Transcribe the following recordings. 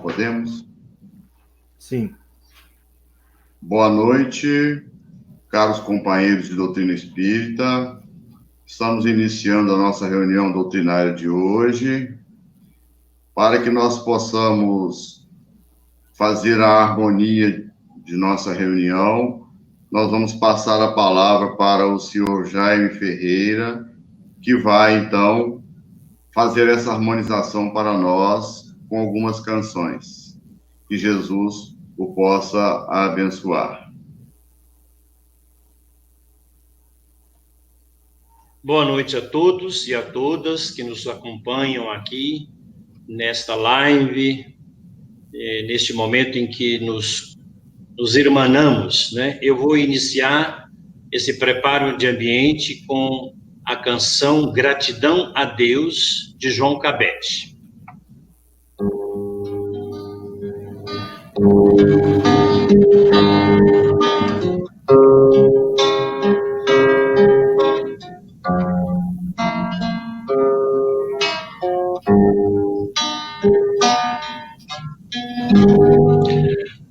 Podemos? Sim. Boa noite, caros companheiros de doutrina espírita. Estamos iniciando a nossa reunião doutrinária de hoje. Para que nós possamos fazer a harmonia de nossa reunião, nós vamos passar a palavra para o senhor Jaime Ferreira, que vai, então, fazer essa harmonização para nós com algumas canções. Que Jesus o possa abençoar. Boa noite a todos e a todas que nos acompanham aqui nesta live, neste momento em que nos irmanamos, né? Eu vou iniciar esse preparo de ambiente com a canção Gratidão a Deus, de João Cabete.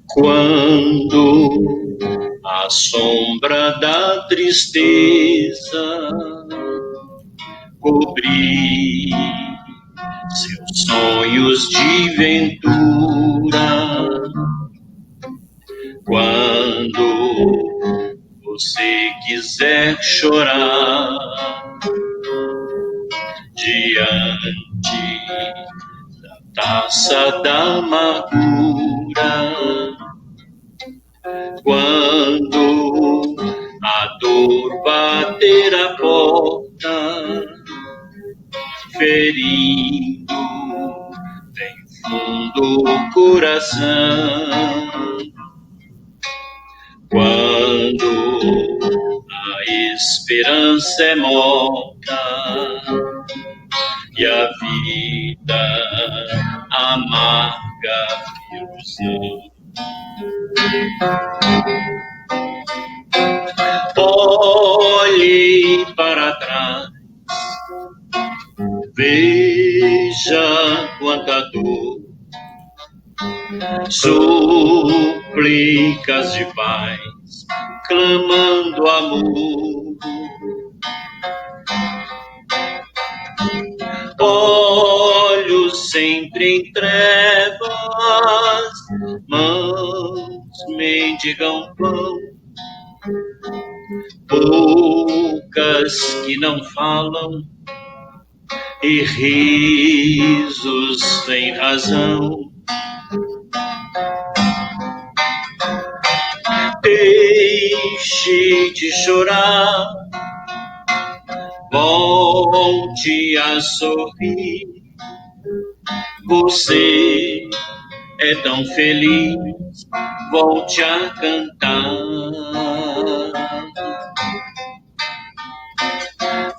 Quando a sombra da tristeza cobrir seus sonhos de ventura, quando você quiser chorar diante da taça da amargura, quando a dor bater a porta, ferindo bem fundo o coração, quando a esperança é morta e a vida amarga a ilusão, olhe para trás, veja quanta dor, súplicas de paz, clamando amor. Olhos sempre em trevas, mãos mendigam pão, bocas que não falam e risos sem razão. Deixe de chorar, volte a sorrir. Você é tão feliz, volte a cantar.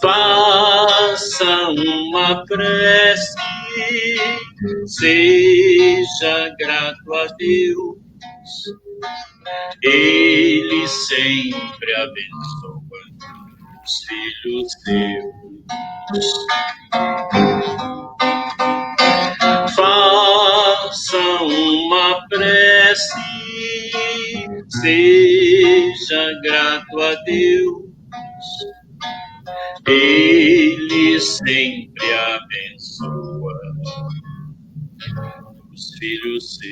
Faça uma prece, seja grato a Deus. Ele sempre abençoa os filhos seus. Faça uma prece, seja grato a Deus. Ele sempre abençoa os filhos seus.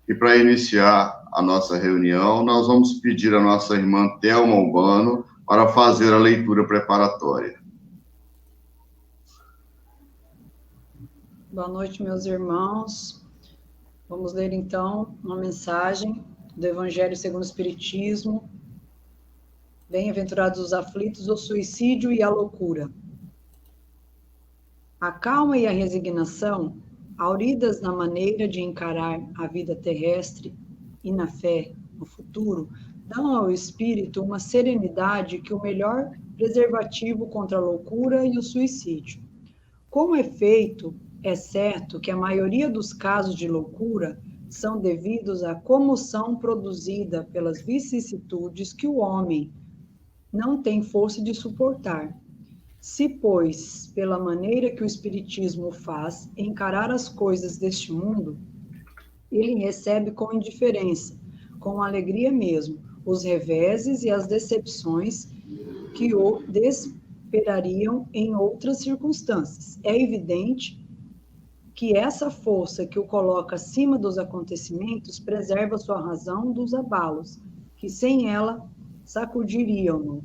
E para iniciar a nossa reunião, nós vamos pedir a nossa irmã Thelma Urbano para fazer a leitura preparatória. Boa noite, meus irmãos. Vamos ler, então, uma mensagem do Evangelho segundo o Espiritismo. Bem-aventurados os aflitos, o suicídio e a loucura. A calma e a resignação, auridas na maneira de encarar a vida terrestre e na fé no futuro, dão ao espírito uma serenidade que o melhor preservativo contra a loucura e o suicídio. Com efeito, é certo que a maioria dos casos de loucura são devidos à comoção produzida pelas vicissitudes que o homem não tem força de suportar. Se, pois, pela maneira que o Espiritismo faz, encarar as coisas deste mundo, ele recebe com indiferença, com alegria mesmo, os reveses e as decepções que o desesperariam em outras circunstâncias. É evidente que essa força que o coloca acima dos acontecimentos preserva sua razão dos abalos, que sem ela sacudiriam-no.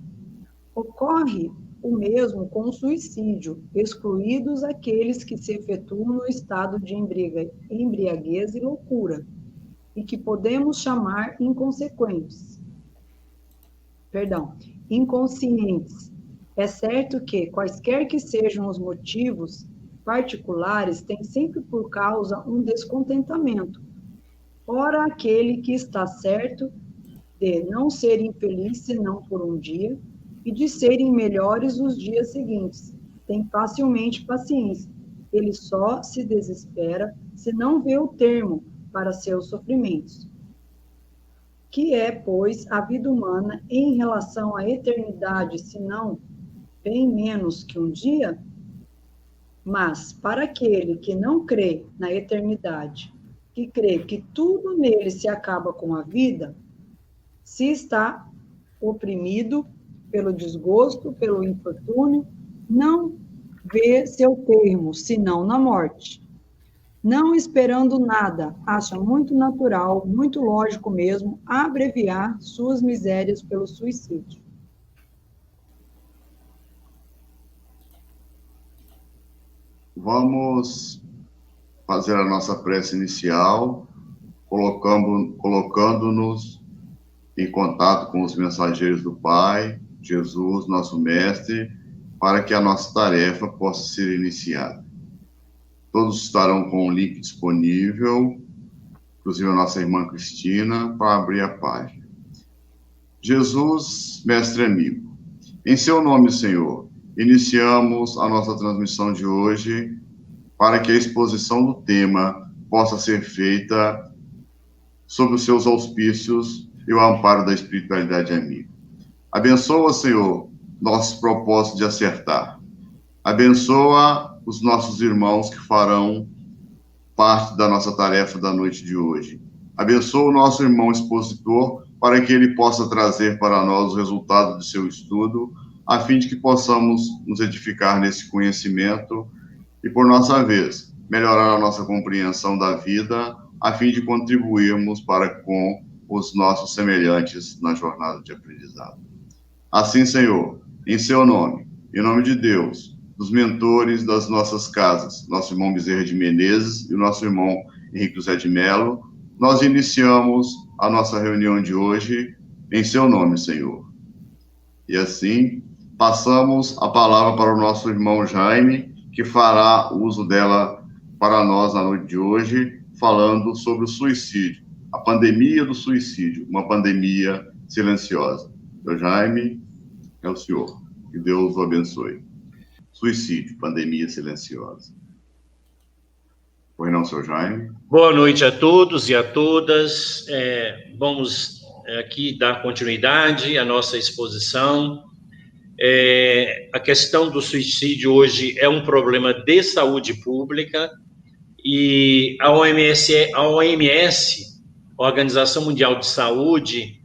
Ocorre o mesmo com o suicídio, excluídos aqueles que se efetuam no estado de embriaguez e loucura, e que podemos chamar inconscientes. É certo que, quaisquer que sejam os motivos particulares, têm sempre por causa um descontentamento. Ora, aquele que está certo de não ser infeliz senão por um dia, e de serem melhores os dias seguintes, tem facilmente paciência. Ele só se desespera se não vê o termo para seus sofrimentos. Que é, pois, a vida humana em relação à eternidade, senão bem menos que um dia? Mas, para aquele que não crê na eternidade, que crê que tudo nele se acaba com a vida, se está oprimido pelo desgosto, pelo infortúnio, não vê seu termo, senão na morte. Não esperando nada, acha muito natural, muito lógico mesmo, abreviar suas misérias pelo suicídio. Vamos fazer a nossa prece inicial, colocando-nos em contato com os mensageiros do Pai, Jesus, nosso Mestre, para que a nossa tarefa possa ser iniciada. Todos estarão com o link disponível, inclusive a nossa irmã Cristina, para abrir a página. Jesus, Mestre amigo, em seu nome, Senhor, iniciamos a nossa transmissão de hoje para que a exposição do tema possa ser feita sob os seus auspícios e o amparo da espiritualidade amiga. Abençoa, Senhor, nossos propósitos de acertar. Abençoa os nossos irmãos que farão parte da nossa tarefa da noite de hoje. Abençoa o nosso irmão expositor para que ele possa trazer para nós os resultados de seu estudo, a fim de que possamos nos edificar nesse conhecimento e, por nossa vez, melhorar a nossa compreensão da vida, a fim de contribuirmos para com os nossos semelhantes na jornada de aprendizado. Assim, Senhor, em seu nome, em nome de Deus, dos mentores das nossas casas, nosso irmão Bezerra de Menezes e o nosso irmão Henrique José de Mello, nós iniciamos a nossa reunião de hoje em seu nome, Senhor. E assim, passamos a palavra para o nosso irmão Jaime, que fará uso dela para nós na noite de hoje, falando sobre o suicídio, a pandemia do suicídio, uma pandemia silenciosa. Seu Jaime, é o senhor. Que Deus o abençoe. Suicídio, pandemia silenciosa. Pois não, seu Jaime? Boa noite a todos e a todas. Vamos aqui dar continuidade à nossa exposição. A questão do suicídio hoje é um problema de saúde pública e a OMS, Organização Mundial de Saúde,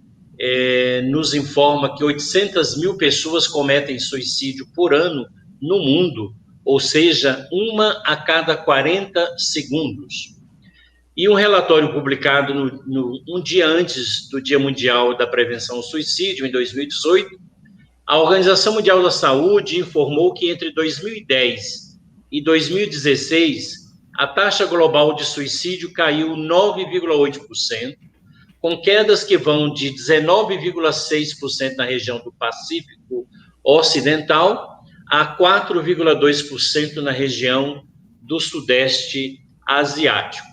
nos informa que 800 mil pessoas cometem suicídio por ano no mundo, ou seja, uma a cada 40 segundos. E um relatório publicado um dia antes do Dia Mundial da Prevenção ao Suicídio, em 2018, a Organização Mundial da Saúde informou que entre 2010 e 2016, a taxa global de suicídio caiu 9,8%, com quedas que vão de 19,6% na região do Pacífico Ocidental a 4,2% na região do Sudeste Asiático.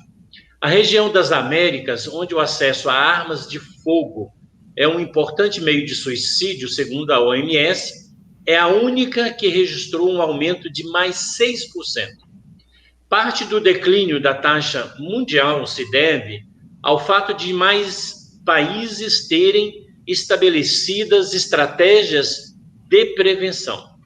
A região das Américas, onde o acesso a armas de fogo é um importante meio de suicídio, segundo a OMS, é a única que registrou um aumento de mais 6%. Parte do declínio da taxa mundial se deve ao fato de mais países terem estabelecidas estratégias de prevenção.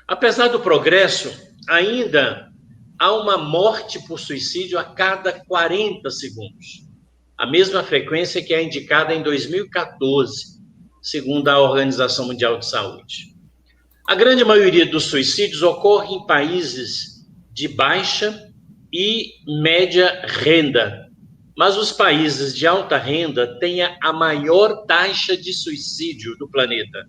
Apesar do progresso, ainda há uma morte por suicídio a cada 40 segundos. A mesma frequência que é indicada em 2014, segundo a Organização Mundial de Saúde. A grande maioria dos suicídios ocorre em países de baixa e média renda, mas os países de alta renda têm a maior taxa de suicídio do planeta,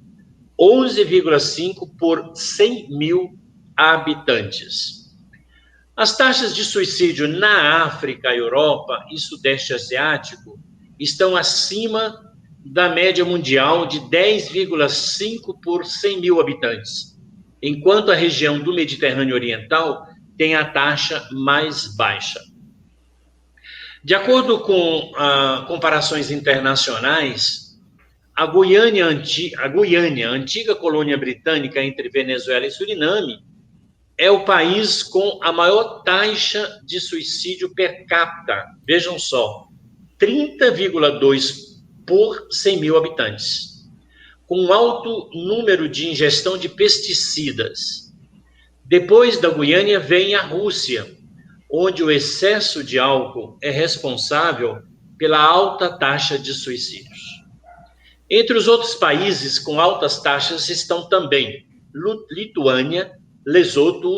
11,5 por 100 mil habitantes. As taxas de suicídio na África, Europa e Sudeste Asiático estão acima da média mundial de 10,5 por 100 mil habitantes, enquanto a região do Mediterrâneo Oriental tem a taxa mais baixa. De acordo com comparações internacionais, a Guiânia, antiga colônia britânica entre Venezuela e Suriname, é o país com a maior taxa de suicídio per capita. Vejam só, 30,2 por 100 mil habitantes, com um alto número de ingestão de pesticidas. Depois da Guiânia vem a Rússia, onde o excesso de álcool é responsável pela alta taxa de suicídios. Entre os outros países com altas taxas estão também Lituânia, Lesoto,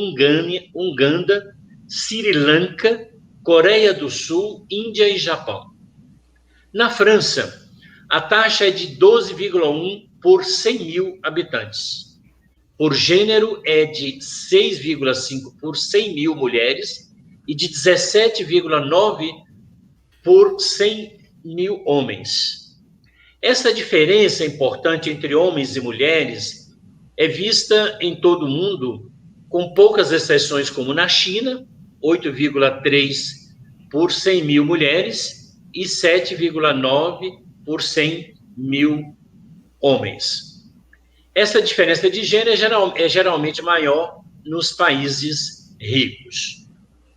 Uganda, Sri Lanka, Coreia do Sul, Índia e Japão. Na França, a taxa é de 12,1 por 100 mil habitantes. Por gênero, é de 6,5 por 100 mil mulheres e de 17,9 por 100 mil homens. Essa diferença importante entre homens e mulheres é vista em todo o mundo, com poucas exceções, como na China, 8,3 por 100 mil mulheres e 7,9 por 100 mil homens. Essa diferença de gênero é geralmente maior nos países ricos.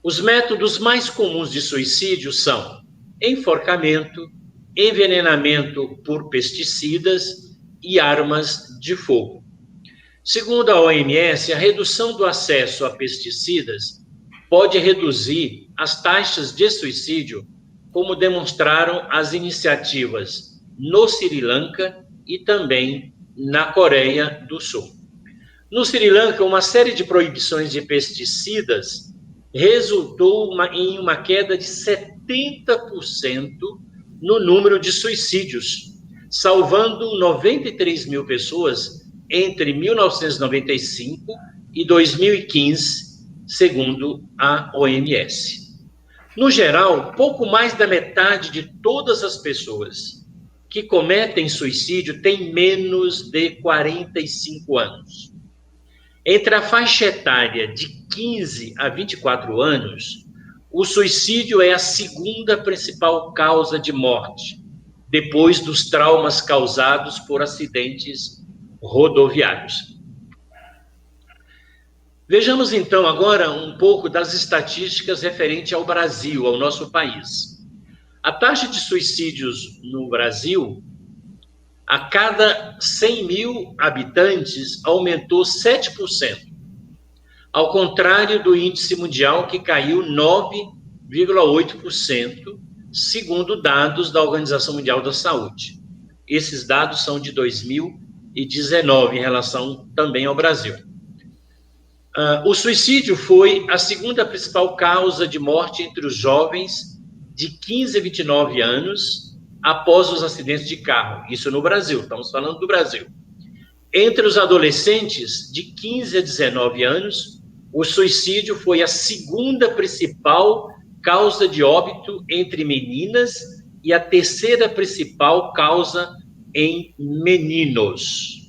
Os métodos mais comuns de suicídio são enforcamento, envenenamento por pesticidas e armas de fogo. Segundo a OMS, a redução do acesso a pesticidas pode reduzir as taxas de suicídio, como demonstraram as iniciativas no Sri Lanka e também na Coreia do Sul. No Sri Lanka, uma série de proibições de pesticidas resultou em uma queda de 70% no número de suicídios, salvando 93 mil pessoas entre 1995 e 2015, segundo a OMS. No geral, pouco mais da metade de todas as pessoas que cometem suicídio têm menos de 45 anos. Entre a faixa etária de 15 a 24 anos, o suicídio é a segunda principal causa de morte, depois dos traumas causados por acidentes rodoviários. Vejamos então agora um pouco das estatísticas referentes ao Brasil, ao nosso país. A taxa de suicídios no Brasil, a cada 100 mil habitantes, aumentou 7%, ao contrário do índice mundial, que caiu 9,8%, segundo dados da Organização Mundial da Saúde. Esses dados são de 2019, em relação também ao Brasil. O suicídio foi a segunda principal causa de morte entre os jovens de 15 a 29 anos após os acidentes de carro. Isso no Brasil, estamos falando do Brasil. Entre os adolescentes de 15 a 19 anos, o suicídio foi a segunda principal causa de óbito entre meninas e a terceira principal causa em meninos.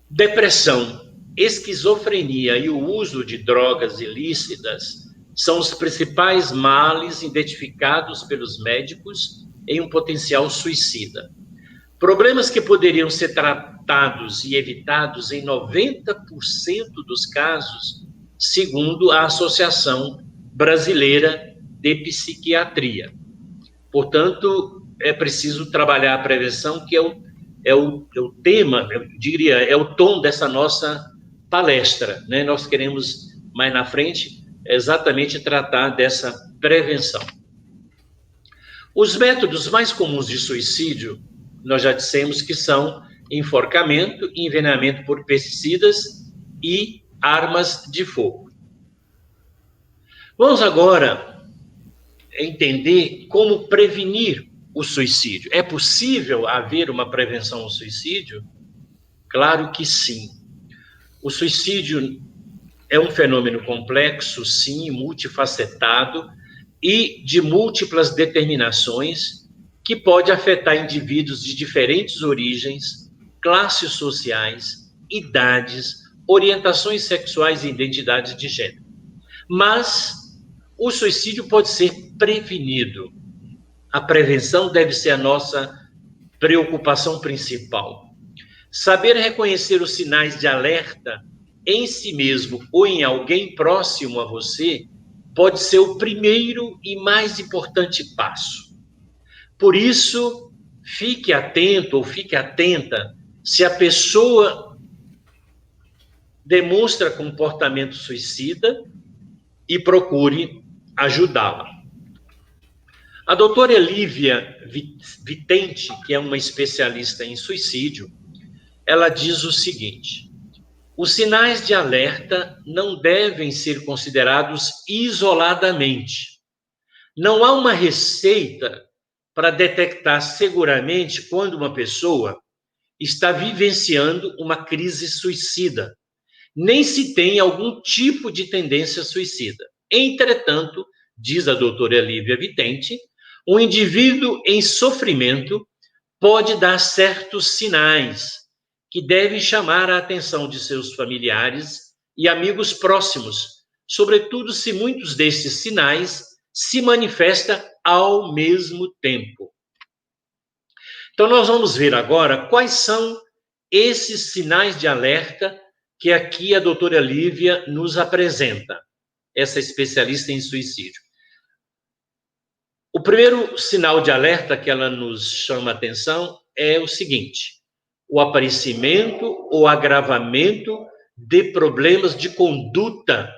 Depressão, esquizofrenia e o uso de drogas ilícitas são os principais males identificados pelos médicos em um potencial suicida. Problemas que poderiam ser tratados e evitados em 90% dos casos, segundo a Associação Brasileira de Psiquiatria. Portanto, é preciso trabalhar a prevenção, que é o tema, eu diria, é o tom dessa nossa palestra, né? Nós queremos, mais na frente, exatamente tratar dessa prevenção. Os métodos mais comuns de suicídio, nós já dissemos que são enforcamento, envenenamento por pesticidas e armas de fogo. Vamos agora entender como prevenir o suicídio. É possível haver uma prevenção ao suicídio? Claro que sim. O suicídio é um fenômeno complexo, sim, multifacetado e de múltiplas determinações que pode afetar indivíduos de diferentes origens, classes sociais, idades, orientações sexuais e identidades de gênero. Mas o suicídio pode ser prevenido. A prevenção deve ser a nossa preocupação principal. Saber reconhecer os sinais de alerta em si mesmo ou em alguém próximo a você pode ser o primeiro e mais importante passo. Por isso, fique atento ou fique atenta se a pessoa demonstra comportamento suicida e procure ajudá-la. A doutora Lívia Vitente, que é uma especialista em suicídio, ela diz o seguinte: os sinais de alerta não devem ser considerados isoladamente. Não há uma receita para detectar seguramente quando uma pessoa está vivenciando uma crise suicida, nem se tem algum tipo de tendência suicida. Entretanto, diz a doutora Lívia Vitente, um indivíduo em sofrimento pode dar certos sinais que devem chamar a atenção de seus familiares e amigos próximos, sobretudo se muitos desses sinais se manifestam ao mesmo tempo. Então, nós vamos ver agora quais são esses sinais de alerta que aqui a doutora Lívia nos apresenta, essa especialista em suicídio. O primeiro sinal de alerta que ela nos chama a atenção é o seguinte: o aparecimento ou agravamento de problemas de conduta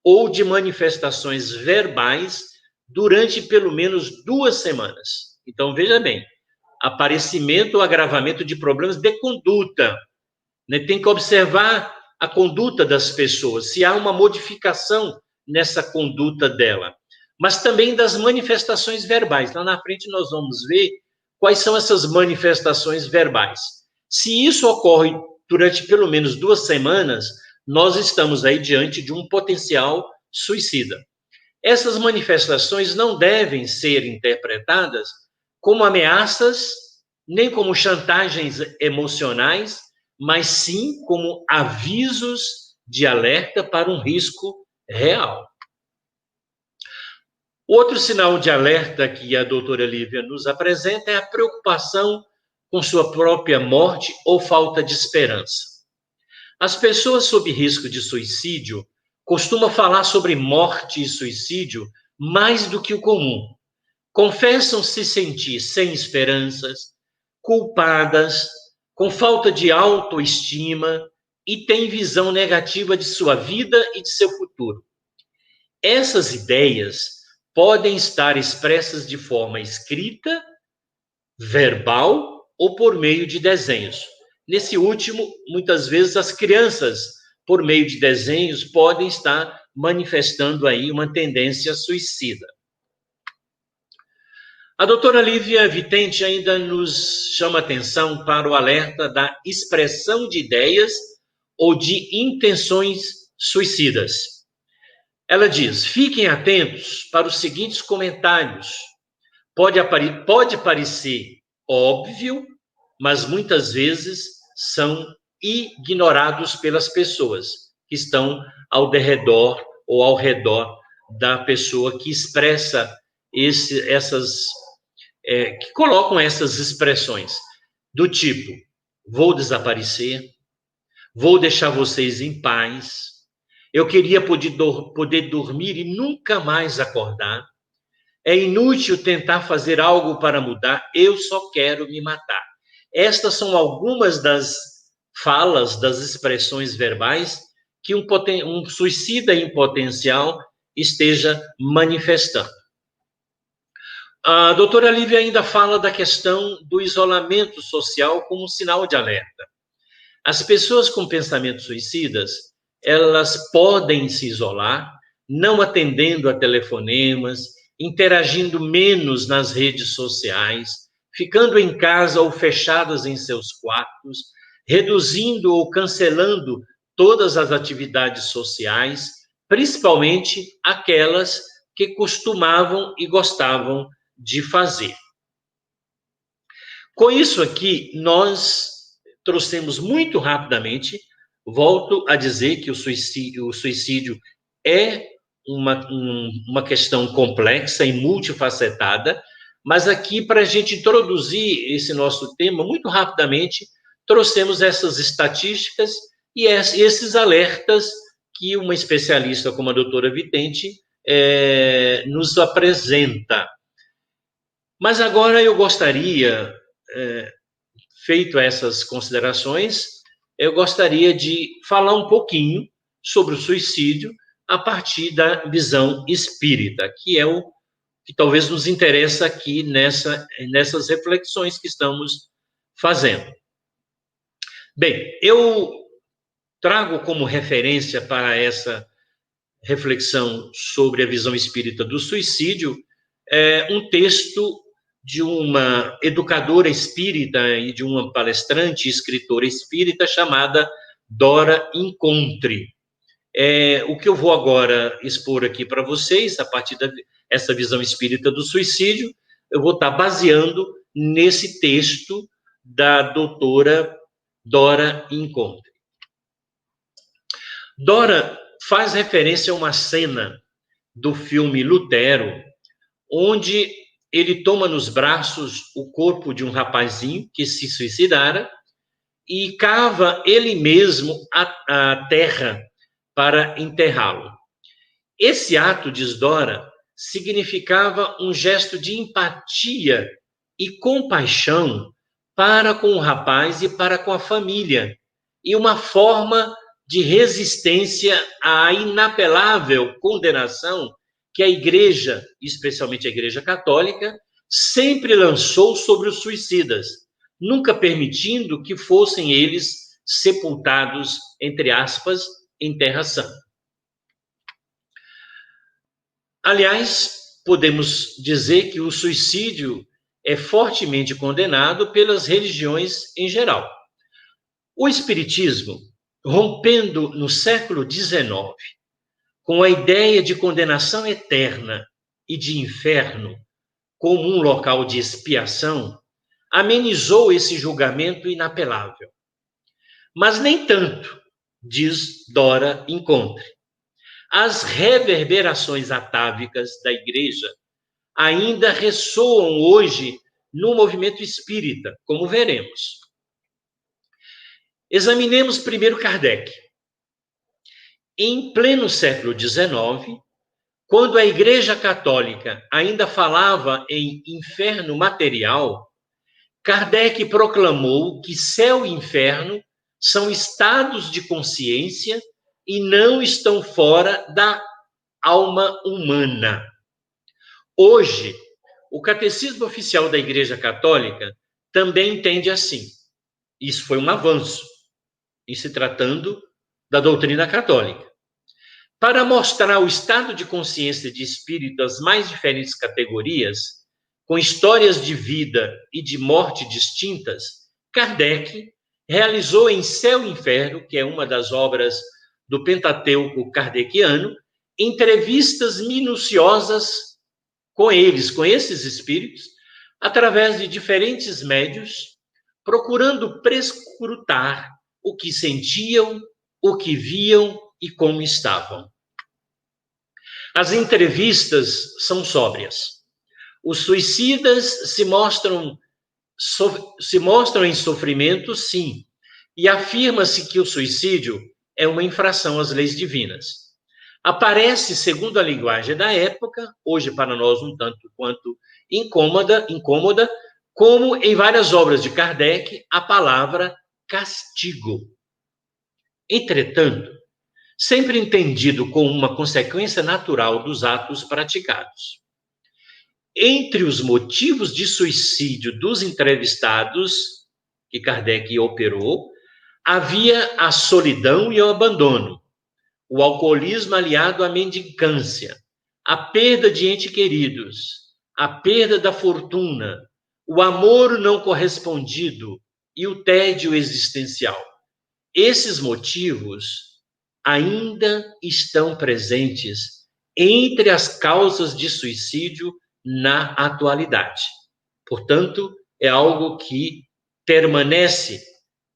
ou de manifestações verbais durante pelo menos 2 semanas. Então, veja bem, aparecimento ou agravamento de problemas de conduta, né? Tem que observar a conduta das pessoas, se há uma modificação nessa conduta dela, mas também das manifestações verbais. Lá na frente nós vamos ver quais são essas manifestações verbais. Se isso ocorre durante pelo menos 2 semanas, nós estamos aí diante de um potencial suicida. Essas manifestações não devem ser interpretadas como ameaças, nem como chantagens emocionais, mas sim como avisos de alerta para um risco real. Outro sinal de alerta que a doutora Lívia nos apresenta é a preocupação com sua própria morte ou falta de esperança. As pessoas sob risco de suicídio costumam falar sobre morte e suicídio mais do que o comum. Confessam se sentir sem esperanças, culpadas, com falta de autoestima e têm visão negativa de sua vida e de seu futuro. Essas ideias podem estar expressas de forma escrita, verbal ou por meio de desenhos. Nesse último, muitas vezes as crianças, por meio de desenhos, podem estar manifestando aí uma tendência suicida. A doutora Lívia Vitente ainda nos chama atenção para o alerta da expressão de ideias ou de intenções suicidas. Ela diz: fiquem atentos para os seguintes comentários. Pode parecer óbvio, mas muitas vezes são ignorados pelas pessoas que estão ao derredor ou ao redor da pessoa que expressa que colocam essas expressões do tipo: vou desaparecer, vou deixar vocês em paz, eu queria poder dormir e nunca mais acordar, é inútil tentar fazer algo para mudar, eu só quero me matar. estas são algumas das falas, das expressões verbais que um suicida em potencial esteja manifestando. A doutora Lívia ainda fala da questão do isolamento social como um sinal de alerta. As pessoas com pensamentos suicidas, elas podem se isolar, não atendendo a telefonemas, interagindo menos nas redes sociais, ficando em casa ou fechadas em seus quartos, reduzindo ou cancelando todas as atividades sociais, principalmente aquelas que costumavam e gostavam de fazer. Com isso aqui, nós trouxemos muito rapidamente, volto a dizer que o suicídio é uma questão complexa e multifacetada, mas aqui, para a gente introduzir esse nosso tema, muito rapidamente, trouxemos essas estatísticas e esses alertas que uma especialista como a doutora Vidente nos apresenta. Mas agora eu gostaria, feito essas considerações, eu gostaria de falar um pouquinho sobre o suicídio a partir da visão espírita, que é o que talvez nos interessa aqui nessas reflexões que estamos fazendo. Bem, eu trago como referência para essa reflexão sobre a visão espírita do suicídio um texto de uma educadora espírita e de uma palestrante e escritora espírita chamada Dora Incontri. O que eu vou agora expor aqui para vocês, a partir dessa visão espírita do suicídio, eu vou estar baseando nesse texto da doutora Dora Incontri. Dora faz referência a uma cena do filme Lutero, onde ele toma nos braços o corpo de um rapazinho que se suicidara e cava ele mesmo a terra para enterrá-lo. Esse ato, diz Dora, significava um gesto de empatia e compaixão para com o rapaz e para com a família, e uma forma de resistência à inapelável condenação que a Igreja, especialmente a Igreja Católica, sempre lançou sobre os suicidas, nunca permitindo que fossem eles sepultados, entre aspas, em terra santa. Aliás, podemos dizer que o suicídio é fortemente condenado pelas religiões em geral. O Espiritismo, rompendo no século XIX com a ideia de condenação eterna e de inferno como um local de expiação, amenizou esse julgamento inapelável. Mas nem tanto, diz Dora Incontri. As reverberações atávicas da Igreja ainda ressoam hoje no movimento espírita, como veremos. Examinemos primeiro Kardec. Em pleno século XIX, quando a Igreja Católica ainda falava em inferno material, Kardec proclamou que céu e inferno são estados de consciência e não estão fora da alma humana. Hoje, o Catecismo Oficial da Igreja Católica também entende assim. Isso foi um avanço, em se tratando da doutrina católica. Para mostrar o estado de consciência de espírito das mais diferentes categorias, com histórias de vida e de morte distintas, Kardec realizou em Céu e Inferno, que é uma das obras do Pentateuco kardeciano, entrevistas minuciosas com eles, com esses espíritos, através de diferentes médios, procurando prescrutar o que sentiam, o que viam e como estavam. As entrevistas são sóbrias. Os suicidas se mostram em sofrimento, sim, e afirma-se que o suicídio é uma infração às leis divinas. Aparece, segundo a linguagem da época, hoje para nós um tanto quanto incômoda, como em várias obras de Kardec, a palavra castigo. Entretanto, sempre entendido como uma consequência natural dos atos praticados. Entre os motivos de suicídio dos entrevistados, que Kardec operou, havia a solidão e o abandono, o alcoolismo aliado à mendicância, a perda de entes queridos, a perda da fortuna, o amor não correspondido e o tédio existencial. Esses motivos ainda estão presentes entre as causas de suicídio na atualidade. Portanto, é algo que permanece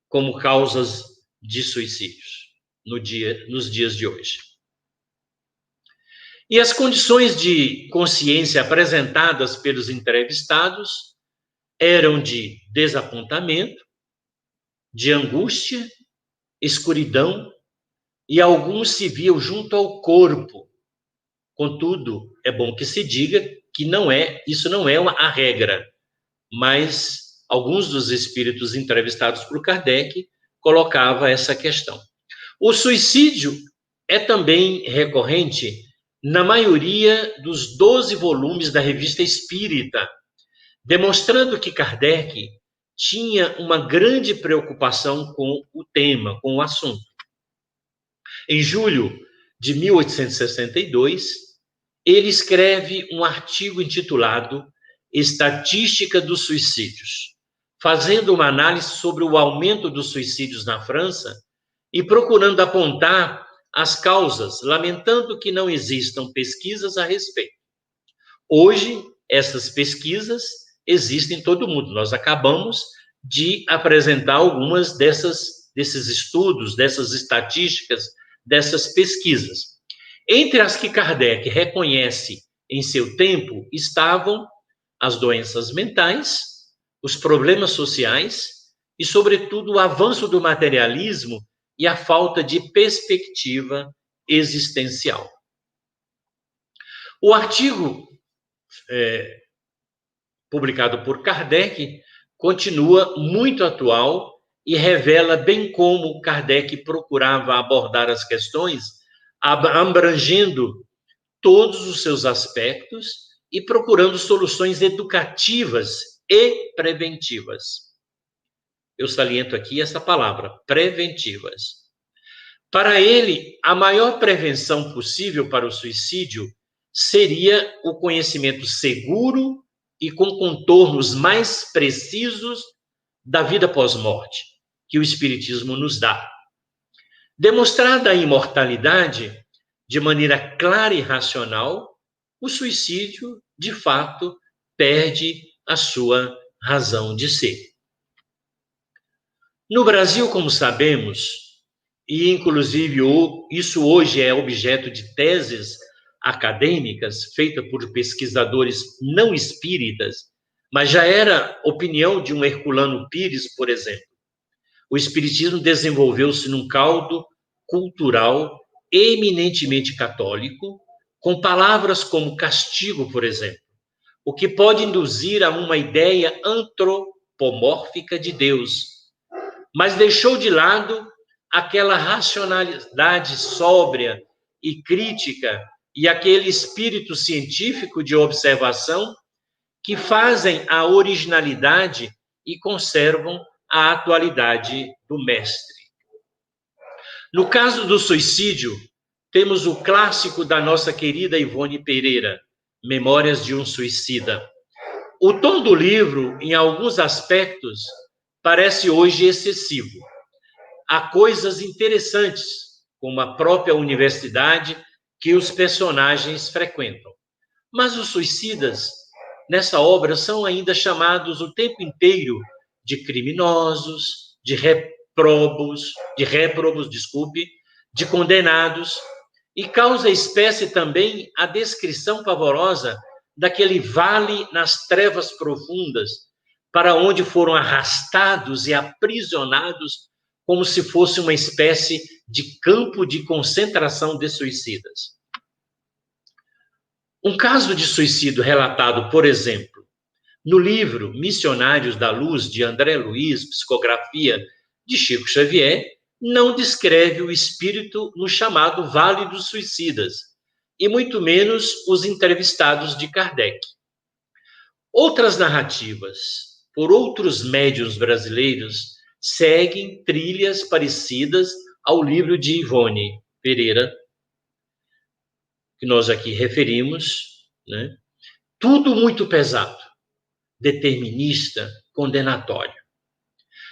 como causas de suicídios nos dias de hoje. E as condições de consciência apresentadas pelos entrevistados eram de desapontamento, de angústia, escuridão, e alguns se viam junto ao corpo. Contudo, é bom que se diga que isso não é a regra, mas alguns dos espíritos entrevistados por Kardec colocavam essa questão. O suicídio é também recorrente na maioria dos 12 volumes da Revista Espírita, demonstrando que Kardec tinha uma grande preocupação com o tema, com o assunto. Em julho de 1862, ele escreve um artigo intitulado Estatística dos Suicídios, fazendo uma análise sobre o aumento dos suicídios na França e procurando apontar as causas, lamentando que não existam pesquisas a respeito. Hoje, essas pesquisas existem em todo o mundo. Nós acabamos de apresentar algumas desses estudos, dessas estatísticas, dessas pesquisas. Entre as que Kardec reconhece em seu tempo estavam as doenças mentais, os problemas sociais e, sobretudo, o avanço do materialismo e a falta de perspectiva existencial. O artigo publicado por Kardec continua muito atual e revela bem como Kardec procurava abordar as questões, abrangendo todos os seus aspectos e procurando soluções educativas e preventivas. Eu saliento aqui essa palavra, preventivas. Para ele, a maior prevenção possível para o suicídio seria o conhecimento seguro e com contornos mais precisos da vida pós-morte, que o Espiritismo nos dá. Demonstrada a imortalidade de maneira clara e racional, o suicídio, de fato, perde a sua razão de ser. No Brasil, como sabemos, e inclusive isso hoje é objeto de teses acadêmicas feitas por pesquisadores não espíritas, mas já era opinião de um Herculano Pires, por exemplo. O espiritismo desenvolveu-se num caldo cultural eminentemente católico, com palavras como castigo, por exemplo, o que pode induzir a uma ideia antropomórfica de Deus, mas deixou de lado aquela racionalidade sóbria e crítica e aquele espírito científico de observação que fazem a originalidade e conservam a atualidade do mestre. No caso do suicídio, temos o clássico da nossa querida Ivone Pereira, Memórias de um Suicida. O tom do livro, em alguns aspectos, parece hoje excessivo. Há coisas interessantes, como a própria universidade que os personagens frequentam. Mas os suicidas, nessa obra, são ainda chamados o tempo inteiro de criminosos, de réprobos, de condenados, e causa espécie também a descrição pavorosa daquele vale nas trevas profundas, para onde foram arrastados e aprisionados como se fosse uma espécie de campo de concentração de suicidas. Um caso de suicídio relatado, por exemplo, No livro Missionários da Luz, de André Luiz, psicografia de Chico Xavier, não descreve o espírito no chamado Vale dos Suicidas, e muito menos os entrevistados de Kardec. Outras narrativas, por outros médiuns brasileiros, seguem trilhas parecidas ao livro de Ivone Pereira, que nós aqui referimos, né? Tudo muito pesado, determinista, condenatório.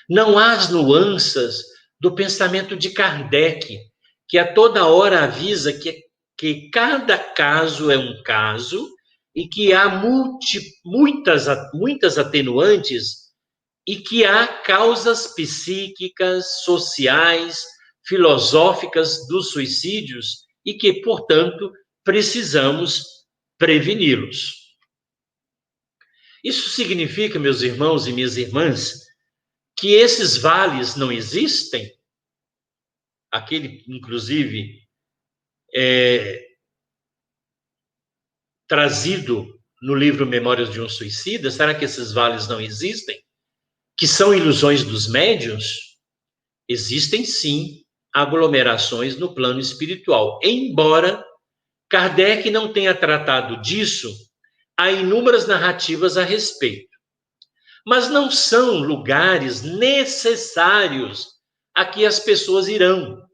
Não há as nuances do pensamento de Kardec, que a toda hora avisa que cada caso é um caso e que há muitas atenuantes e que há causas psíquicas, sociais, filosóficas dos suicídios e que, portanto, precisamos preveni-los. Isso significa, meus irmãos e minhas irmãs, que esses vales não existem? Aquele, inclusive, trazido no livro Memórias de um Suicida, será que esses vales não existem? Que são ilusões dos médiuns? Existem, sim, aglomerações no plano espiritual, embora Kardec não tenha tratado disso, há inúmeras narrativas a respeito. Mas não são lugares necessários a que as pessoas irão.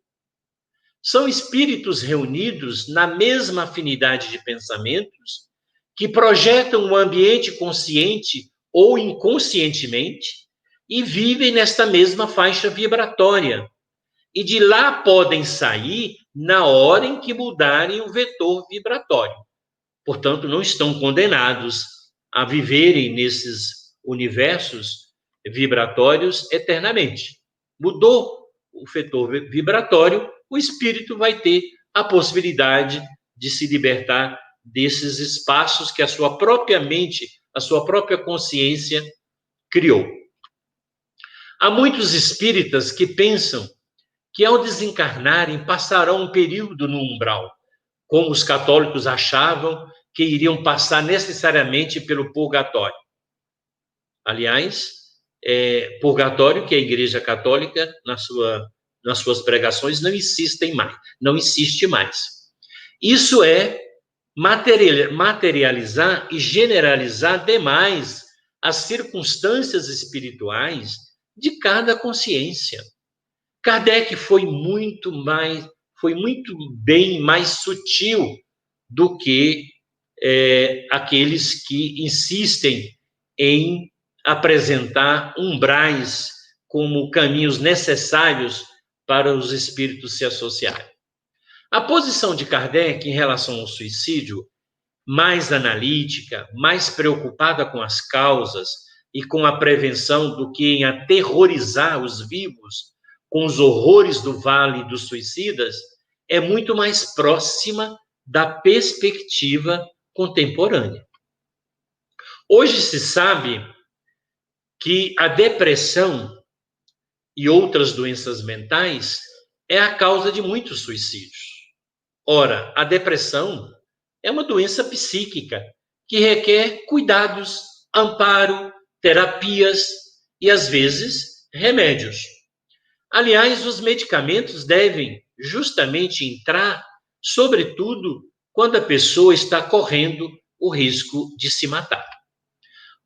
São espíritos reunidos na mesma afinidade de pensamentos, que projetam um ambiente consciente ou inconscientemente e vivem nesta mesma faixa vibratória. E de lá podem sair na hora em que mudarem o vetor vibratório. Portanto, não estão condenados a viverem nesses universos vibratórios eternamente. Mudou o vetor vibratório, o espírito vai ter a possibilidade de se libertar desses espaços que a sua própria mente, a sua própria consciência criou. Há muitos espíritas que pensam que ao desencarnarem passarão um período no umbral, como os católicos achavam que iriam passar necessariamente pelo purgatório. Aliás, purgatório que a Igreja Católica, nas suas pregações, não insiste mais. Isso é materializar e generalizar demais as circunstâncias espirituais de cada consciência. Kardec foi muito bem mais sutil do que aqueles que insistem em apresentar umbrais como caminhos necessários para os espíritos se associarem. A posição de Kardec em relação ao suicídio, mais analítica, mais preocupada com as causas e com a prevenção do que em aterrorizar os vivos com os horrores do Vale dos Suicidas, é muito mais próxima da perspectiva contemporânea. Hoje se sabe que a depressão e outras doenças mentais é a causa de muitos suicídios. Ora, a depressão é uma doença psíquica que requer cuidados, amparo, terapias e, às vezes, remédios. Aliás, os medicamentos devem justamente entrar, sobretudo, quando a pessoa está correndo o risco de se matar.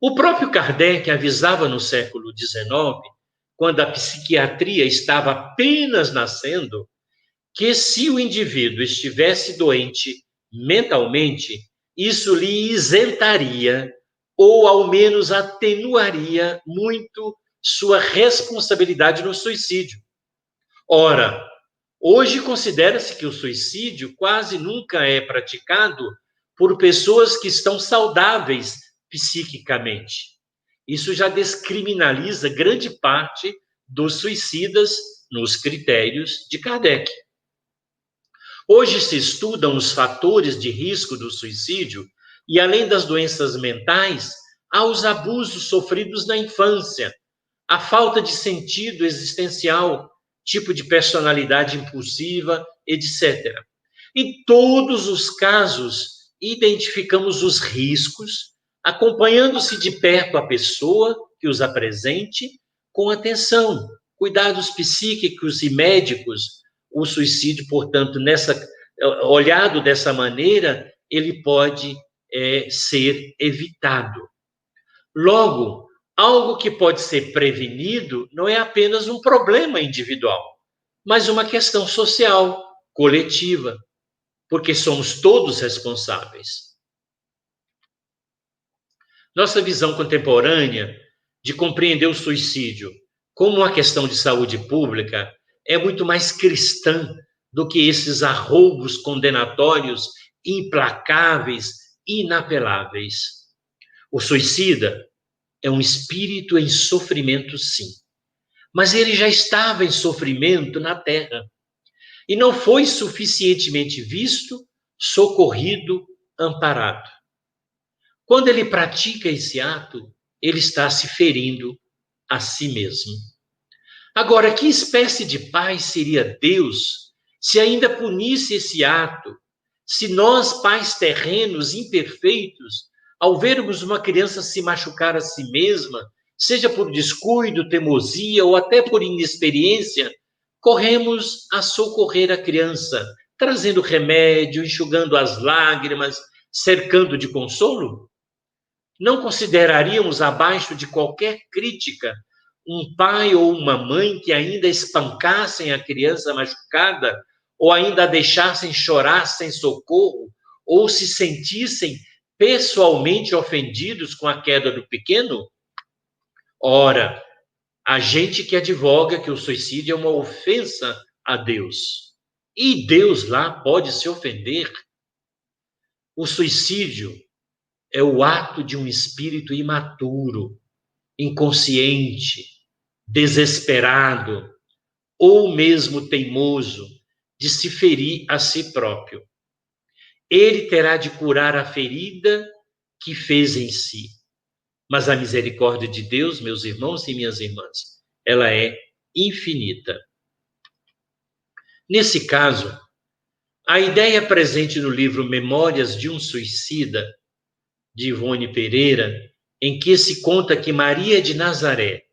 O próprio Kardec avisava no século XIX, quando a psiquiatria estava apenas nascendo, que se o indivíduo estivesse doente mentalmente, isso lhe isentaria ou ao menos atenuaria muito sua responsabilidade no suicídio. Ora, hoje considera-se que o suicídio quase nunca é praticado por pessoas que estão saudáveis psiquicamente. Isso já descriminaliza grande parte dos suicidas nos critérios de Kardec. Hoje se estudam os fatores de risco do suicídio e, além das doenças mentais, há os abusos sofridos na infância, a falta de sentido existencial, tipo de personalidade impulsiva, etc. Em todos os casos, identificamos os riscos, acompanhando-se de perto a pessoa que os apresente com atenção, cuidados psíquicos e médicos. O suicídio, portanto, olhado dessa maneira, ele pode ser evitado. Logo, algo que pode ser prevenido não é apenas um problema individual, mas uma questão social, coletiva, porque somos todos responsáveis. Nossa visão contemporânea de compreender o suicídio como uma questão de saúde pública é muito mais cristã do que esses arroubos condenatórios implacáveis, inapeláveis. O suicida é um espírito em sofrimento, sim, mas ele já estava em sofrimento na Terra e não foi suficientemente visto, socorrido, amparado. Quando ele pratica esse ato, ele está se ferindo a si mesmo. Agora, que espécie de pai seria Deus se ainda punisse esse ato? Se nós, pais terrenos imperfeitos, ao vermos uma criança se machucar a si mesma, seja por descuido, teimosia ou até por inexperiência, corremos a socorrer a criança, trazendo remédio, enxugando as lágrimas, cercando de consolo? Não consideraríamos abaixo de qualquer crítica um pai ou uma mãe que ainda espancassem a criança machucada, ou ainda a deixassem chorar sem socorro, ou se sentissem pessoalmente ofendidos com a queda do pequeno? Ora, a gente que advoga que o suicídio é uma ofensa a Deus, e Deus lá pode se ofender. O suicídio é o ato de um espírito imaturo, inconsciente, desesperado, ou mesmo teimoso, de se ferir a si próprio. Ele terá de curar a ferida que fez em si. Mas a misericórdia de Deus, meus irmãos e minhas irmãs, ela é infinita. Nesse caso, a ideia presente no livro Memórias de um Suicida, de Ivone Pereira, em que se conta que Maria de Nazaré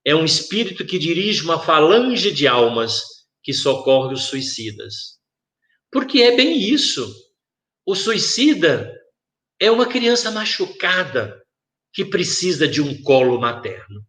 é um espírito que dirige uma falange de almas que socorre os suicidas. Porque é bem isso. O suicida é uma criança machucada que precisa de um colo materno.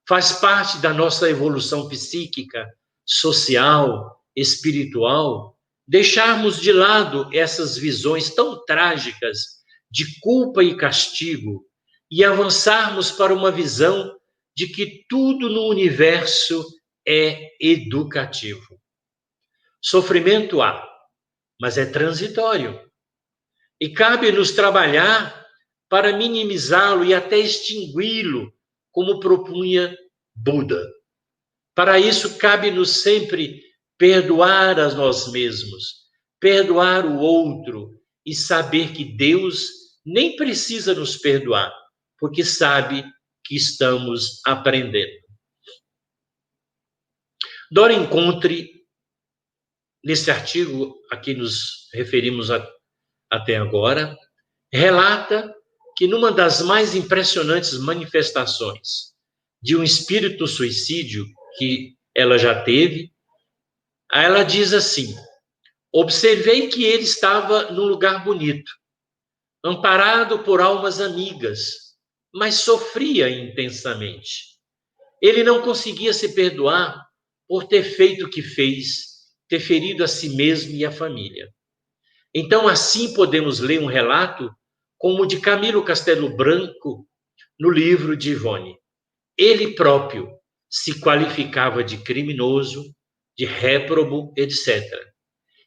Faz parte da nossa evolução psíquica, social, espiritual, deixarmos de lado essas visões tão trágicas de culpa e castigo e avançarmos para uma visão de que tudo no universo é educativo. Sofrimento há, mas é transitório. E cabe-nos trabalhar para minimizá-lo e até extingui-lo, como propunha Buda. Para isso, cabe-nos sempre perdoar a nós mesmos, perdoar o outro e saber que Deus nem precisa nos perdoar, porque sabe que estamos aprendendo. Dora Encontre, nesse artigo a que nos referimos até agora, relata que numa das mais impressionantes manifestações de um espírito suicídio que ela já teve, ela diz assim: observei que ele estava num lugar bonito, amparado por almas amigas, mas sofria intensamente. Ele não conseguia se perdoar por ter feito o que fez, ter ferido a si mesmo e a família. Então, assim podemos ler um relato como o de Camilo Castelo Branco no livro de Ivone. Ele próprio se qualificava de criminoso, de réprobo, etc.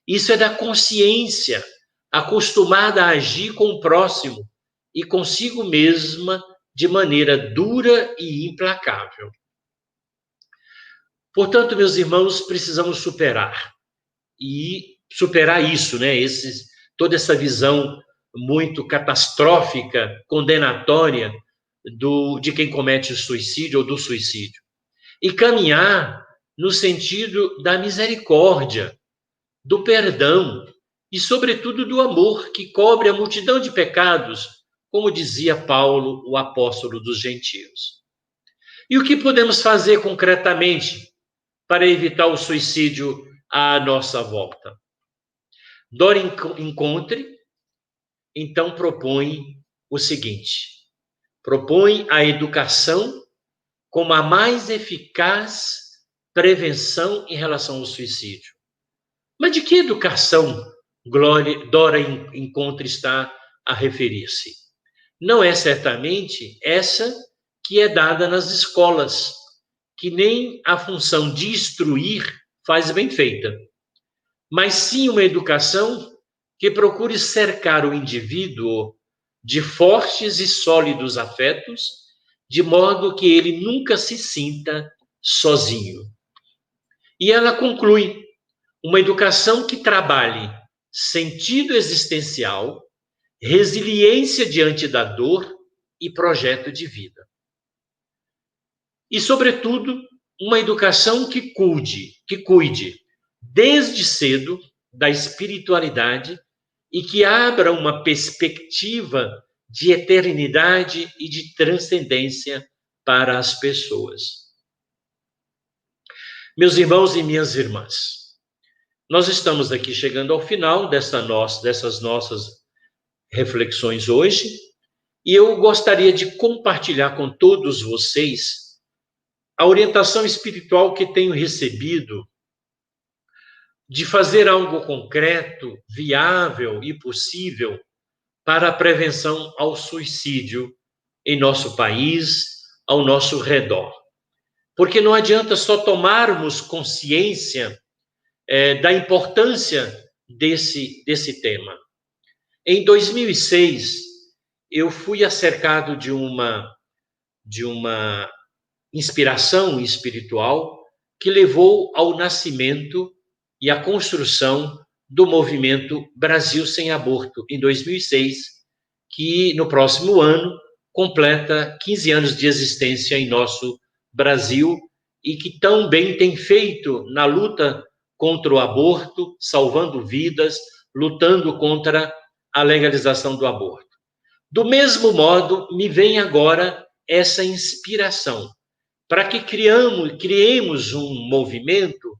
Isso é da consciência acostumada a agir com o próximo e consigo mesma de maneira dura e implacável. Portanto, meus irmãos, precisamos superar isso, né? Toda essa visão muito catastrófica, condenatória de quem comete o suicídio ou do suicídio. E caminhar no sentido da misericórdia, do perdão e, sobretudo, do amor que cobre a multidão de pecados como dizia Paulo, o apóstolo dos gentios. E o que podemos fazer concretamente para evitar o suicídio à nossa volta? Dora Encontre, então, propõe o seguinte: propõe a educação como a mais eficaz prevenção em relação ao suicídio. Mas de que educação Dora Encontre está a referir-se? Não é certamente essa que é dada nas escolas, que nem a função de instruir faz bem feita, mas sim uma educação que procure cercar o indivíduo de fortes e sólidos afetos, de modo que ele nunca se sinta sozinho. E ela conclui: uma educação que trabalhe sentido existencial, resiliência diante da dor e projeto de vida. E, sobretudo, uma educação que cuide desde cedo da espiritualidade e que abra uma perspectiva de eternidade e de transcendência para as pessoas. Meus irmãos e minhas irmãs, nós estamos aqui chegando ao final dessas nossas reflexões hoje, e eu gostaria de compartilhar com todos vocês a orientação espiritual que tenho recebido de fazer algo concreto, viável e possível para a prevenção ao suicídio em nosso país, ao nosso redor. Porque não adianta só tomarmos consciência da importância desse tema. Em 2006, eu fui acercado de uma inspiração espiritual que levou ao nascimento e à construção do movimento Brasil Sem Aborto, em 2006, que no próximo ano completa 15 anos de existência em nosso Brasil e que tão bem tem feito na luta contra o aborto, salvando vidas, lutando contra a legalização do aborto. Do mesmo modo, me vem agora essa inspiração para que criemos um movimento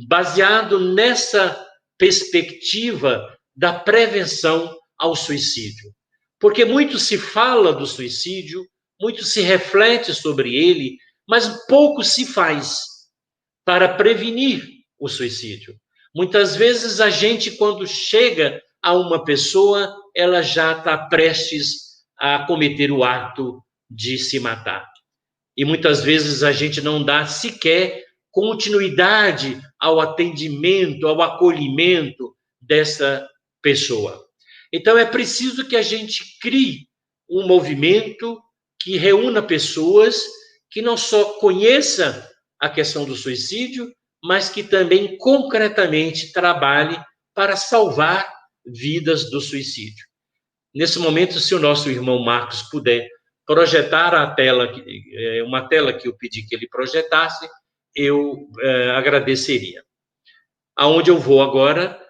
baseado nessa perspectiva da prevenção ao suicídio. Porque muito se fala do suicídio, muito se reflete sobre ele, mas pouco se faz para prevenir o suicídio. Muitas vezes a gente, quando chega a uma pessoa, ela já está prestes a cometer o ato de se matar. E muitas vezes a gente não dá sequer continuidade ao atendimento, ao acolhimento dessa pessoa. Então é preciso que a gente crie um movimento que reúna pessoas que não só conheça a questão do suicídio, mas que também concretamente trabalhe para salvar vidas do suicídio. Nesse momento, se o nosso irmão Marcos puder projetar a tela, uma tela que eu pedi que ele projetasse, eu agradeceria. Aonde eu vou agora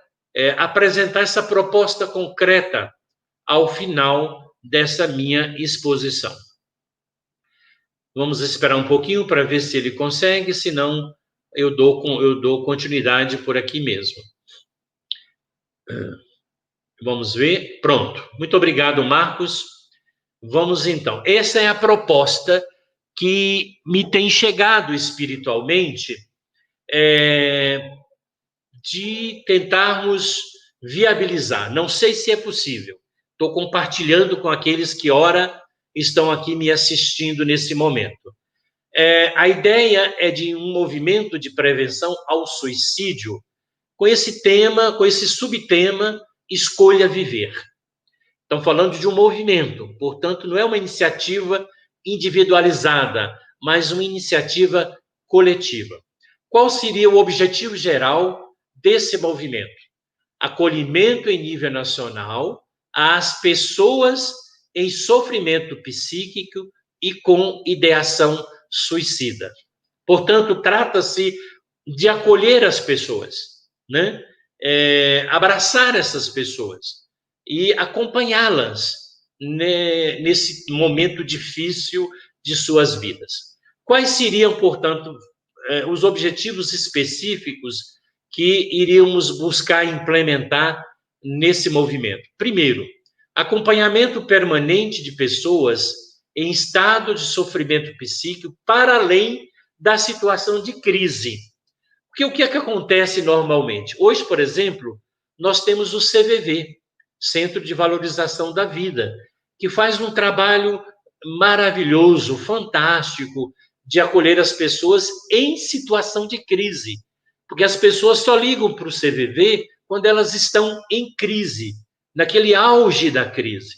apresentar essa proposta concreta ao final dessa minha exposição. Vamos esperar um pouquinho para ver se ele consegue, senão eu dou continuidade por aqui mesmo. Vamos ver. Pronto. Muito obrigado, Marcos. Vamos então. Essa é a proposta que me tem chegado espiritualmente, de tentarmos viabilizar. Não sei se é possível. Estou compartilhando com aqueles que, ora, estão aqui me assistindo nesse momento. A ideia é de um movimento de prevenção ao suicídio com esse tema, com esse subtema, Escolha Viver. Estão falando de um movimento, portanto, não é uma iniciativa individualizada, mas uma iniciativa coletiva. Qual seria o objetivo geral desse movimento? Acolhimento em nível nacional às pessoas em sofrimento psíquico e com ideação suicida. Portanto, trata-se de acolher as pessoas, né? Abraçar essas pessoas e acompanhá-las nesse momento difícil de suas vidas. Quais seriam, portanto, os objetivos específicos que iríamos buscar implementar nesse movimento? Primeiro, acompanhamento permanente de pessoas em estado de sofrimento psíquico para além da situação de crise. Porque o que é que acontece normalmente? Hoje, por exemplo, nós temos o CVV, Centro de Valorização da Vida, que faz um trabalho maravilhoso, fantástico, de acolher as pessoas em situação de crise. Porque as pessoas só ligam para o CVV quando elas estão em crise, naquele auge da crise.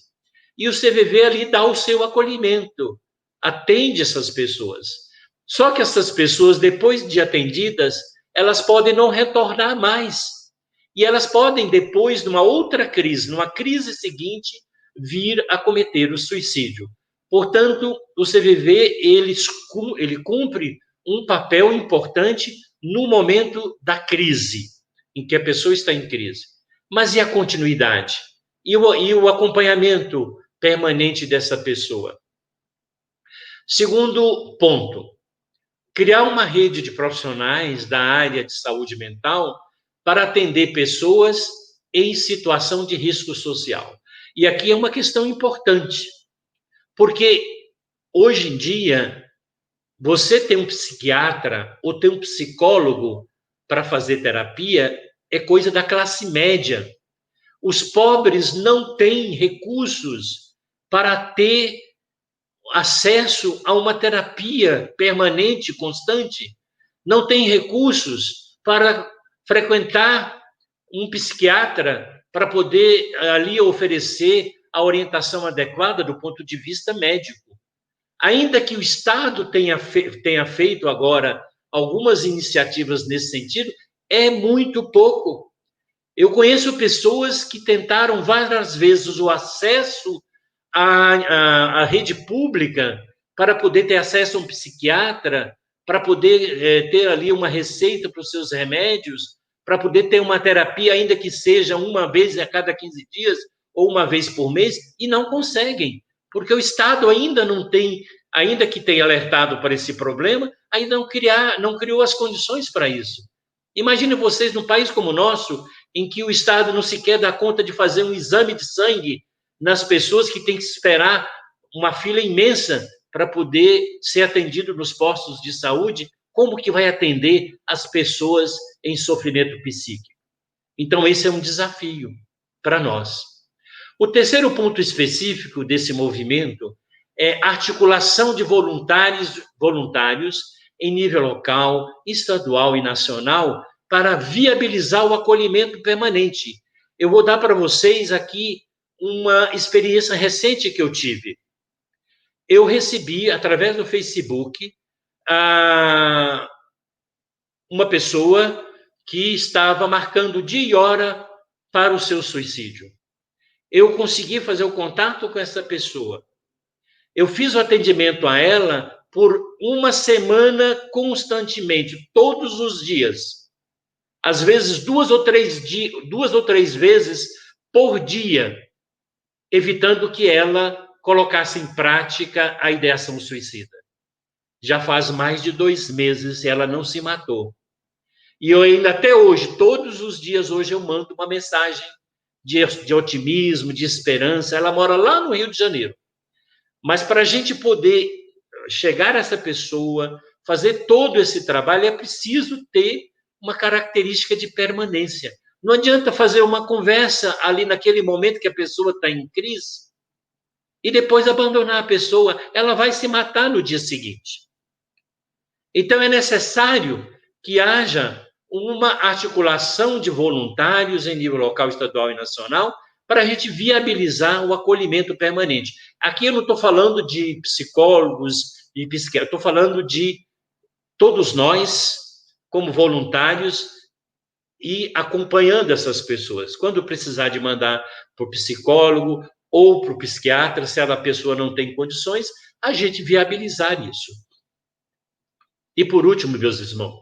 E o CVV ali dá o seu acolhimento, atende essas pessoas. Só que essas pessoas, depois de atendidas, elas podem não retornar mais. E elas podem, depois, numa outra crise, numa crise seguinte, vir a cometer o suicídio. Portanto, o CVV, ele cumpre um papel importante no momento da crise, em que a pessoa está em crise. Mas e a continuidade? E o acompanhamento permanente dessa pessoa? Segundo ponto, criar uma rede de profissionais da área de saúde mental para atender pessoas em situação de risco social. E aqui é uma questão importante, porque hoje em dia, você ter um psiquiatra ou ter um psicólogo para fazer terapia é coisa da classe média. Os pobres não têm recursos para ter acesso a uma terapia permanente, constante, não têm recursos para frequentar um psiquiatra para poder ali oferecer a orientação adequada do ponto de vista médico. Ainda que o Estado tenha feito agora algumas iniciativas nesse sentido, é muito pouco. Eu conheço pessoas que tentaram várias vezes o acesso à rede pública para poder ter acesso a um psiquiatra, para poder ter ali uma receita para os seus remédios, para poder ter uma terapia, ainda que seja uma vez a cada 15 dias ou uma vez por mês, e não conseguem, porque o Estado ainda não tem, ainda que tenha alertado para esse problema, ainda não criou as condições para isso. Imagine vocês num país como o nosso, em que o Estado não sequer dá conta de fazer um exame de sangue nas pessoas que têm que esperar uma fila imensa para poder ser atendido nos postos de saúde, como que vai atender as pessoas em sofrimento psíquico? Então, esse é um desafio para nós. O terceiro ponto específico desse movimento é a articulação de voluntários em nível local, estadual e nacional para viabilizar o acolhimento permanente. Eu vou dar para vocês aqui uma experiência recente que eu tive. Eu recebi, através do Facebook, uma pessoa que estava marcando dia e hora para o seu suicídio. Eu consegui fazer o contato com essa pessoa. Eu fiz o atendimento a ela por uma semana constantemente, todos os dias. Às vezes, duas ou três vezes por dia, evitando que ela colocasse em prática a ideação suicida. Já faz mais de 2 meses e ela não se matou. E eu ainda, até hoje, todos os dias, hoje eu mando uma mensagem de otimismo, de esperança. Ela mora lá no Rio de Janeiro. Mas para a gente poder chegar a essa pessoa, fazer todo esse trabalho, é preciso ter uma característica de permanência. Não adianta fazer uma conversa ali naquele momento que a pessoa está em crise e depois abandonar a pessoa, ela vai se matar no dia seguinte. Então é necessário que haja uma articulação de voluntários em nível local, estadual e nacional para a gente viabilizar o acolhimento permanente. Aqui eu não estou falando de psicólogos e psiquiatras, estou falando de todos nós, como voluntários, e acompanhando essas pessoas. Quando precisar de mandar para o psicólogo ou para o psiquiatra, se a pessoa não tem condições, a gente viabilizar isso. E por último, meus irmãos,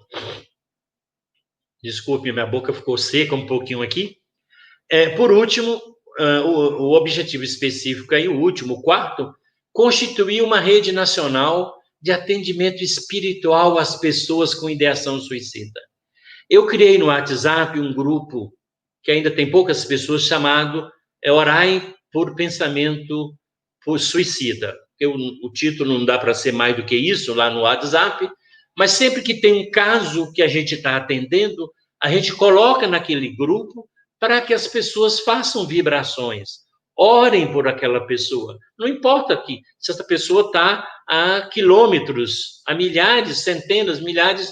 desculpe, minha boca ficou seca um pouquinho aqui. Por último, o objetivo específico aí, o último, o quarto, constituir uma rede nacional de atendimento espiritual às pessoas com ideação suicida. Eu criei no WhatsApp um grupo que ainda tem poucas pessoas, chamado Orai por Pensamento por Suicida. O título não dá para ser mais do que isso lá no WhatsApp, mas sempre que tem um caso que a gente está atendendo, a gente coloca naquele grupo para que as pessoas façam vibrações, orem por aquela pessoa. Não importa se essa pessoa está a quilômetros, a milhares, centenas, milhares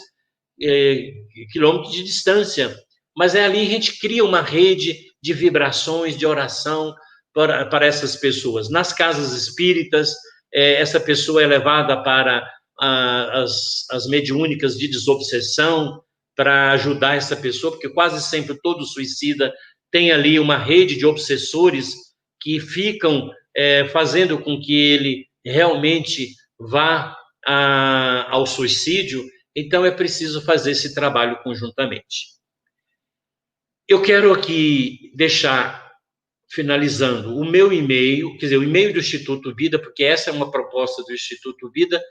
quilômetros de distância, mas ali a gente cria uma rede de vibrações, de oração para essas pessoas. Nas casas espíritas, essa pessoa é levada para as mediúnicas de desobsessão, para ajudar essa pessoa, porque quase sempre todo suicida tem ali uma rede de obsessores que ficam fazendo com que ele realmente vá ao suicídio. Então, é preciso fazer esse trabalho conjuntamente. Eu quero aqui deixar, finalizando, o meu e-mail, quer dizer, o e-mail do Instituto Vida, porque essa é uma proposta do Instituto Vida,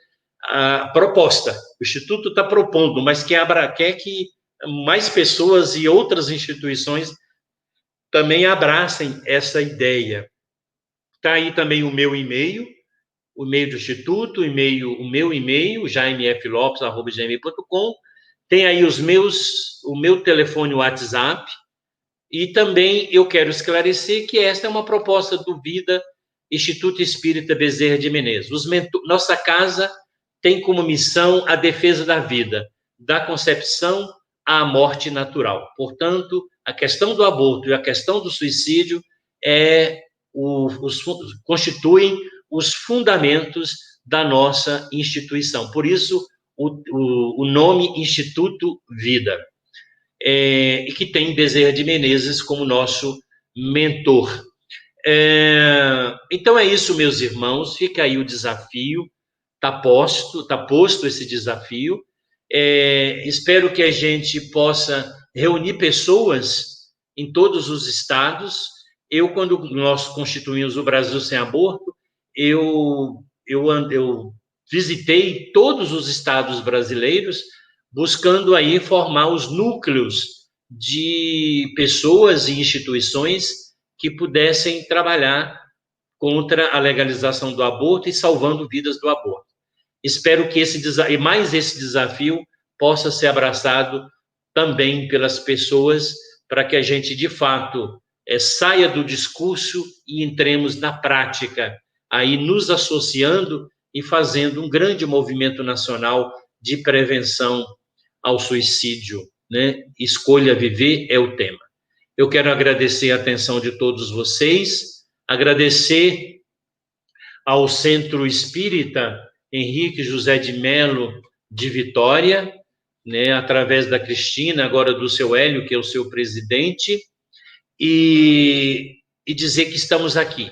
a proposta, o Instituto está propondo, mas quer que mais pessoas e outras instituições também abracem essa ideia. Está aí também o meu e-mail, o e-mail do Instituto, o meu e-mail, jaimeflopes@gmail.com, tem aí o meu telefone WhatsApp, e também eu quero esclarecer que esta é uma proposta do Vida, Instituto Espírita Bezerra de Menezes. Nossa casa tem como missão a defesa da vida, da concepção à morte natural. Portanto, a questão do aborto e a questão do suicídio constituem os fundamentos da nossa instituição. Por isso, o nome Instituto Vida, e que tem Bezerra de Menezes como nosso mentor. Então é isso, meus irmãos, fica aí o desafio, está posto esse desafio. Espero que a gente possa reunir pessoas em todos os estados. Quando nós constituímos o Brasil Sem Aborto, eu visitei todos os estados brasileiros, buscando aí formar os núcleos de pessoas e instituições que pudessem trabalhar contra a legalização do aborto e salvando vidas do aborto. Espero que esse desafio possa ser abraçado também pelas pessoas, para que a gente, de fato, saia do discurso e entremos na prática, aí nos associando e fazendo um grande movimento nacional de prevenção ao suicídio, né? Escolha viver é o tema. Eu quero agradecer a atenção de todos vocês, agradecer ao Centro Espírita Henrique José de Melo de Vitória, né, através da Cristina, agora do seu Hélio, que é o seu presidente, e dizer que estamos aqui.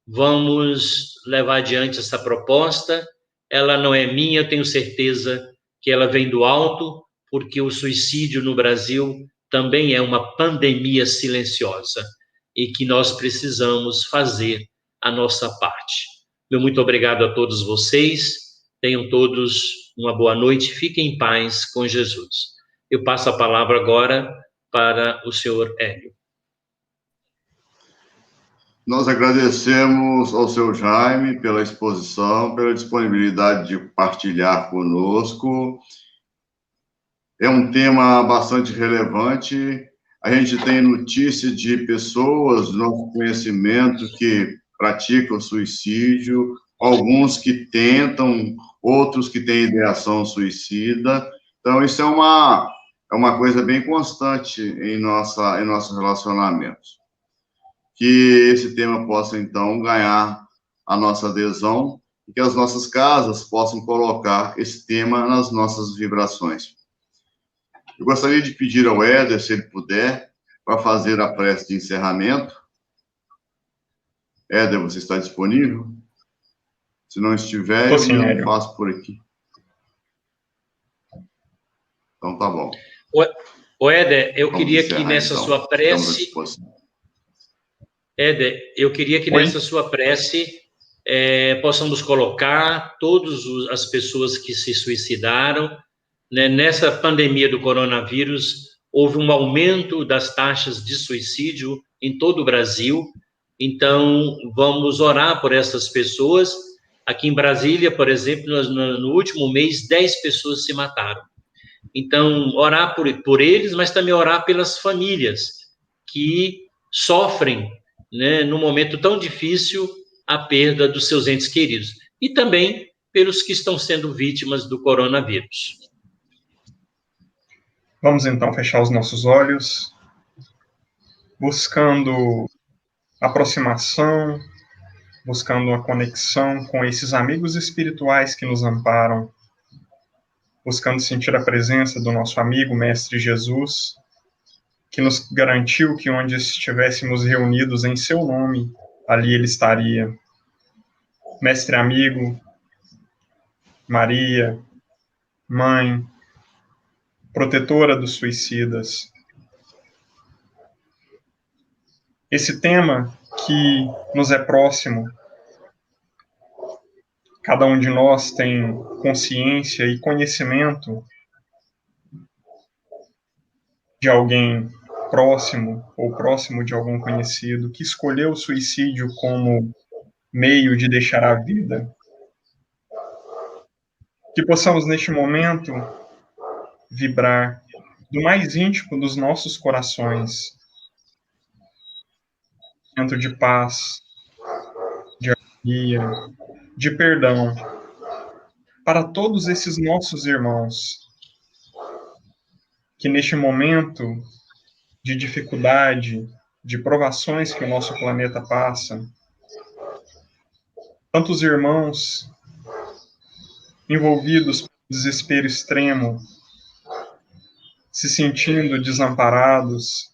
Vamos levar adiante essa proposta. Ela não é minha, eu tenho certeza que ela vem do alto, porque o suicídio no Brasil também é uma pandemia silenciosa e que nós precisamos fazer a nossa parte. Meu muito obrigado a todos vocês. Tenham todos uma boa noite. Fiquem em paz com Jesus. Eu passo a palavra agora para o senhor Hélio. Nós agradecemos ao seu Jaime pela exposição, pela disponibilidade de partilhar conosco. É um tema bastante relevante. A gente tem notícia de pessoas do nosso conhecimento que praticam suicídio, alguns que tentam, outros que têm ideação suicida. Então, isso é uma coisa bem constante em nossos relacionamentos. Que esse tema possa, então, ganhar a nossa adesão e que as nossas casas possam colocar esse tema nas nossas vibrações. Eu gostaria de pedir ao Éder, se ele puder, para fazer a prece de encerramento. Éder, você está disponível? Se não estiver, eu faço por aqui. Então, tá bom. O Éder, eu queria que nessa sua prece... Éder, eu queria que Oi? nessa sua prece possamos colocar todas as pessoas que se suicidaram, né? Nessa pandemia do coronavírus, houve um aumento das taxas de suicídio em todo o Brasil, então vamos orar por essas pessoas. Aqui em Brasília, por exemplo, no último mês, 10 pessoas se mataram. Então, orar por eles, mas também orar pelas famílias que sofrem, né, num momento tão difícil, a perda dos seus entes queridos. E também pelos que estão sendo vítimas do coronavírus. Vamos então fechar os nossos olhos, buscando aproximação, buscando uma conexão com esses amigos espirituais que nos amparam, buscando sentir a presença do nosso amigo, Mestre Jesus, que nos garantiu que onde estivéssemos reunidos em seu nome, ali ele estaria. Mestre amigo, Maria, Mãe, protetora dos suicidas. Esse tema que nos é próximo, cada um de nós tem consciência e conhecimento de alguém próximo ou próximo de algum conhecido que escolheu o suicídio como meio de deixar a vida. Que possamos, neste momento, vibrar do mais íntimo dos nossos corações, dentro de paz, de harmonia, de perdão, para todos esses nossos irmãos, que neste momento de dificuldade, de provações que o nosso planeta passa, tantos irmãos envolvidos pelo desespero extremo, se sentindo desamparados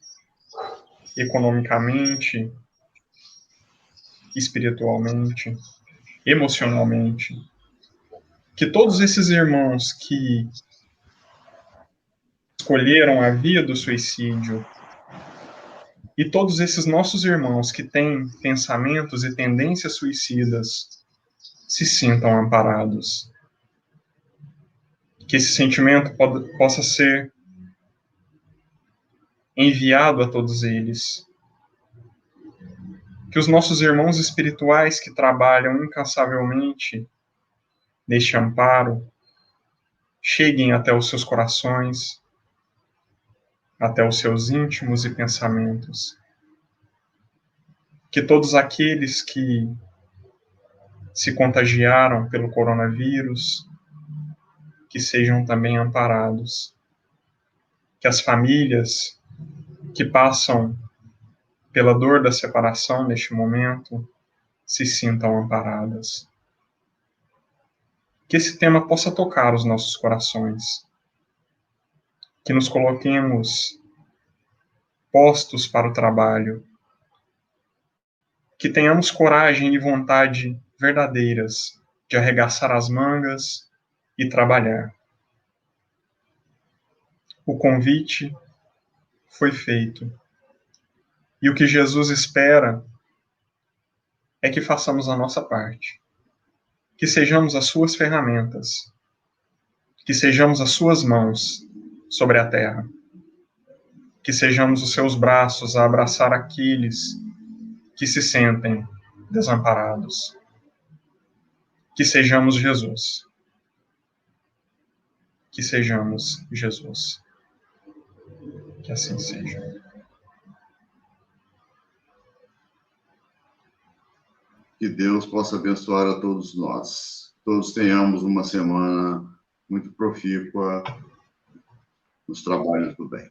economicamente, espiritualmente, emocionalmente. Que todos esses irmãos que escolheram a via do suicídio e todos esses nossos irmãos que têm pensamentos e tendências suicidas se sintam amparados. Que esse sentimento possa ser enviado a todos eles. Que os nossos irmãos espirituais que trabalham incansavelmente neste amparo cheguem até os seus corações, até os seus íntimos e pensamentos. Que todos aqueles que se contagiaram pelo coronavírus, que sejam também amparados. Que as famílias que passam pela dor da separação neste momento se sintam amparadas. Que esse tema possa tocar os nossos corações. Que nos coloquemos postos para o trabalho. Que tenhamos coragem e vontade verdadeiras de arregaçar as mangas e trabalhar. O convite foi feito. E o que Jesus espera é que façamos a nossa parte. Que sejamos as suas ferramentas. Que sejamos as suas mãos sobre a terra. Que sejamos os seus braços a abraçar aqueles que se sentem desamparados. Que sejamos Jesus. Que sejamos Jesus. Que assim seja. Que Deus possa abençoar a todos nós. Todos tenhamos uma semana muito profícua nos trabalhos do bem.